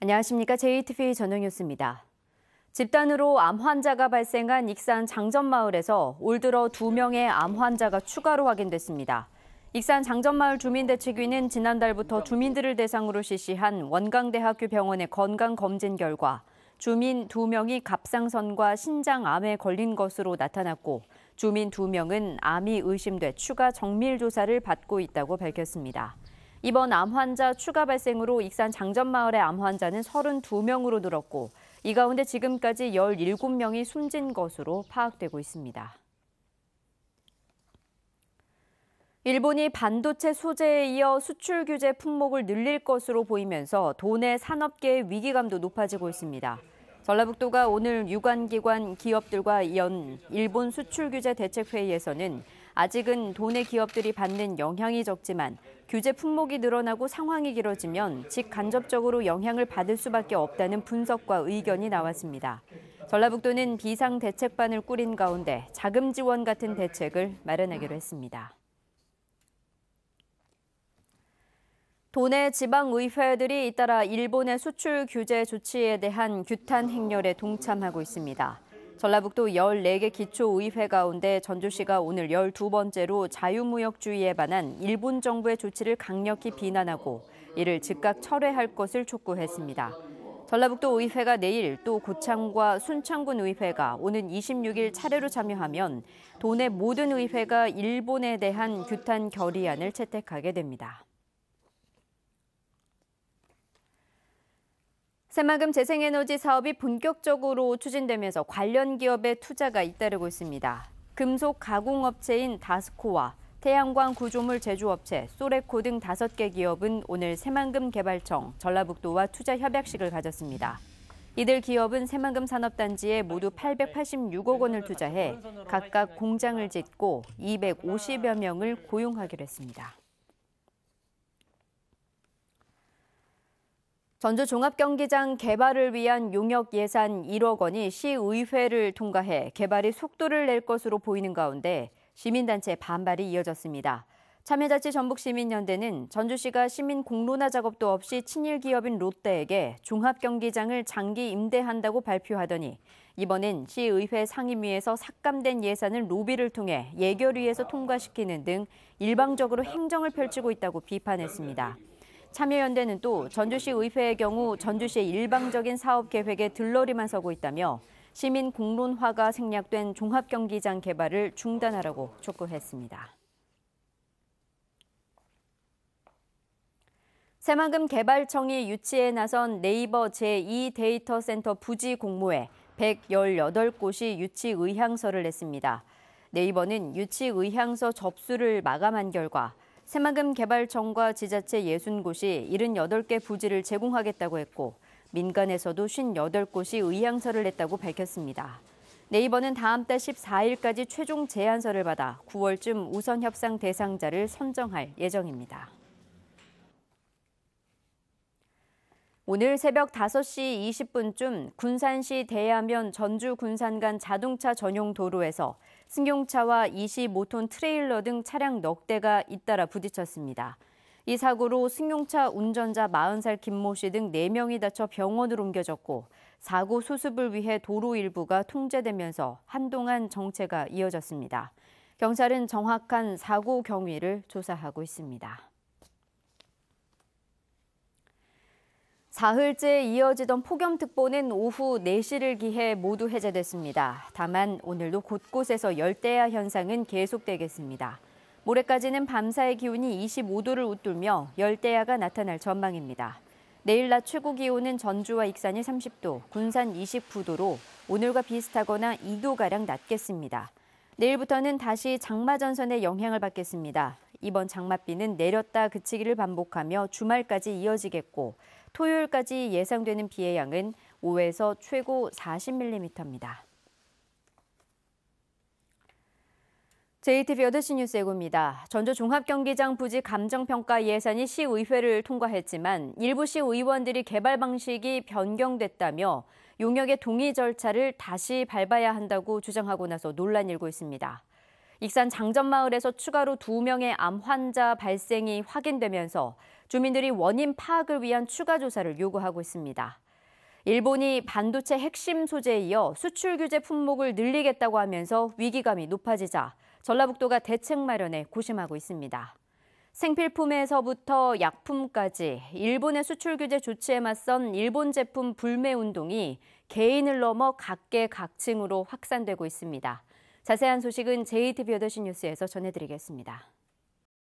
안녕하십니까. JTV 전용뉴스입니다. 집단으로 암 환자가 발생한 익산 장전마을에서 올 들어 2명의 암 환자가 추가로 확인됐습니다. 익산 장전마을 주민대책위는 지난달부터 주민들을 대상으로 실시한 원광대학교 병원의 건강검진 결과 주민 2명이 갑상선과 신장암에 걸린 것으로 나타났고 주민 2명은 암이 의심돼 추가 정밀조사를 받고 있다고 밝혔습니다. 이번 암 환자 추가 발생으로 익산 장전마을의 암 환자는 32명으로 늘었고 이 가운데 지금까지 17명이 숨진 것으로 파악되고 있습니다. 일본이 반도체 소재에 이어 수출 규제 품목을 늘릴 것으로 보이면서 도내 산업계의 위기감도 높아지고 있습니다. 전라북도가 오늘 유관기관 기업들과 연 일본 수출 규제 대책회의에서는 아직은 도내 기업들이 받는 영향이 적지만 규제 품목이 늘어나고 상황이 길어지면 직간접적으로 영향을 받을 수밖에 없다는 분석과 의견이 나왔습니다. 전라북도는 비상대책반을 꾸린 가운데 자금 지원 같은 대책을 마련하기로 했습니다. 도내 지방의회들이 잇따라 일본의 수출 규제 조치에 대한 규탄 행렬에 동참하고 있습니다. 전라북도 14개 기초의회 가운데 전주시가 오늘 12번째로 자유무역주의에 반한 일본 정부의 조치를 강력히 비난하고 이를 즉각 철회할 것을 촉구했습니다. 전라북도 의회가 내일 또 고창과 순창군 의회가 오는 26일 차례로 참여하면 도내 모든 의회가 일본에 대한 규탄 결의안을 채택하게 됩니다. 새만금 재생에너지 사업이 본격적으로 추진되면서 관련 기업의 투자가 잇따르고 있습니다. 금속 가공업체인 다스코와 태양광 구조물 제조업체 소레코 등 5개 기업은 오늘 새만금 개발청, 전라북도와 투자 협약식을 가졌습니다. 이들 기업은 새만금 산업단지에 모두 886억 원을 투자해 각각 공장을 짓고 250여 명을 고용하기로 했습니다. 전주 종합경기장 개발을 위한 용역 예산 1억 원이 시의회를 통과해 개발이 속도를 낼 것으로 보이는 가운데 시민단체 반발이 이어졌습니다. 참여자치 전북시민연대는 전주시가 시민 공론화 작업도 없이 친일 기업인 롯데에게 종합경기장을 장기 임대한다고 발표하더니 이번엔 시의회 상임위에서 삭감된 예산을 로비를 통해 예결위에서 통과시키는 등 일방적으로 행정을 펼치고 있다고 비판했습니다. 참여연대는 또 전주시 의회의 경우 전주시의 일방적인 사업 계획에 들러리만 서고 있다며 시민 공론화가 생략된 종합경기장 개발을 중단하라고 촉구했습니다. 새만금 개발청이 유치에 나선 네이버 제2데이터센터 부지 공모에 118곳이 유치 의향서를 냈습니다. 네이버는 유치 의향서 접수를 마감한 결과 새만금 개발청과 지자체 60곳이 78개 부지를 제공하겠다고 했고 민간에서도 58곳이 의향서를 냈다고 밝혔습니다. 네이버는 다음 달 14일까지 최종 제안서를 받아 9월쯤 우선 협상 대상자를 선정할 예정입니다. 오늘 새벽 5시 20분쯤 군산시 대야면 전주 군산 간 자동차 전용 도로에서 승용차와 25톤 트레일러 등 차량 넉 대가 잇따라 부딪혔습니다. 이 사고로 승용차 운전자 40살 김모 씨 등 4명이 다쳐 병원으로 옮겨졌고 사고 수습을 위해 도로 일부가 통제되면서 한동안 정체가 이어졌습니다. 경찰은 정확한 사고 경위를 조사하고 있습니다. 사흘째 이어지던 폭염특보는 오후 4시를 기해 모두 해제됐습니다. 다만 오늘도 곳곳에서 열대야 현상은 계속되겠습니다. 모레까지는 밤사이 기온이 25도를 웃돌며 열대야가 나타날 전망입니다. 내일 낮 최고 기온은 전주와 익산이 30도, 군산 29도로 오늘과 비슷하거나 2도가량 낮겠습니다. 내일부터는 다시 장마전선의 영향을 받겠습니다. 이번 장맛비는 내렸다 그치기를 반복하며 주말까지 이어지겠고 토요일까지 예상되는 비의 양은 5에서 최고 40mm입니다. JTV 8시 뉴스 예고입니다. 전주 종합경기장 부지 감정평가 예산이 시의회를 통과했지만 일부 시의원들이 개발 방식이 변경됐다며 용역의 동의 절차를 다시 밟아야 한다고 주장하고 나서 논란이 일고 있습니다. 익산 장전마을에서 추가로 2명의 암 환자 발생이 확인되면서 주민들이 원인 파악을 위한 추가 조사를 요구하고 있습니다. 일본이 반도체 핵심 소재에 이어 수출 규제 품목을 늘리겠다고 하면서 위기감이 높아지자 전라북도가 대책 마련에 고심하고 있습니다. 생필품에서부터 약품까지 일본의 수출 규제 조치에 맞선 일본 제품 불매 운동이 개인을 넘어 각계각층으로 확산되고 있습니다. 자세한 소식은 JTB 8시 뉴스에서 전해드리겠습니다.